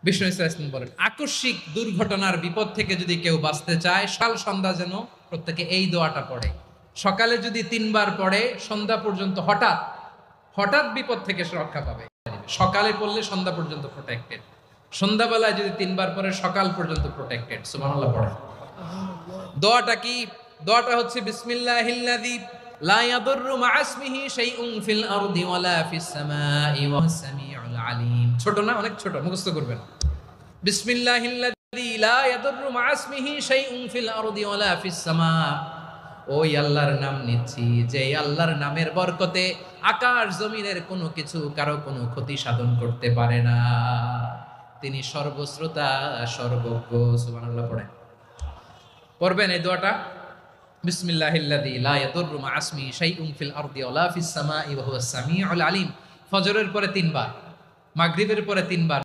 বিষ্ণু ইসলাম বলেন, আকস্মিক দুর্ঘটনার বিপদ থেকে যদি কেউ বাঁচতে চায়, সকাল সন্ধ্যা যেন প্রত্যেকে এই দোয়াটা পড়ে। সকালে যদি 3 বার পড়ে, সন্ধ্যা পর্যন্ত হঠাৎ হঠাৎ বিপদ থেকে সে রক্ষা পাবে। সকালে পড়লে সন্ধ্যা পর্যন্ত প্রোটেক্টেড, সন্ধ্যাবেলায় যদি 3 বার পড়ে সকাল পর্যন্ত প্রোটেক্টেড। সুবহানাল্লাহ পড়ে। দোয়াটা কি? দোয়াটা হচ্ছে বিসমিল্লাহিল্লাযী লা ইয়াদুররু মা ইসমিহি শাইউন ফিল আরদি ওয়ালা ফিস সামাই ওয়া হুয়াস সামিউল আলিম। ছোট না? অনেক ছোট, মুখস্থ করবেন। বিসমিল্লাহিল্লাযী লা ইয়াদুররু মা ইসমিহি শাইউন ফিল আরদি ওয়ালা ফিস সামা। ওই আল্লাহর নাম নিচ্ছি, যে আল্লাহর নামের বরকতে আকাশ জমিনের কোনো কিছু কারো কোনো ক্ষতি সাধন করতে পারে না। তিনি সর্বশ্রোতা, সর্বজ্ঞ। সুবহানাল্লাহ পড়ে। পড়বেন এই দোয়াটা, বিসমিল্লাহিল্লাযী লা ইয়াদুররু মা ইসমিহি শাইউন ফিল আরদি ওয়ালা ফিস সামাই ওয়া হুয়াস সামিউল আলিম। ফজরের পরে 3 বার, মাগরিবের পরে 3 বার।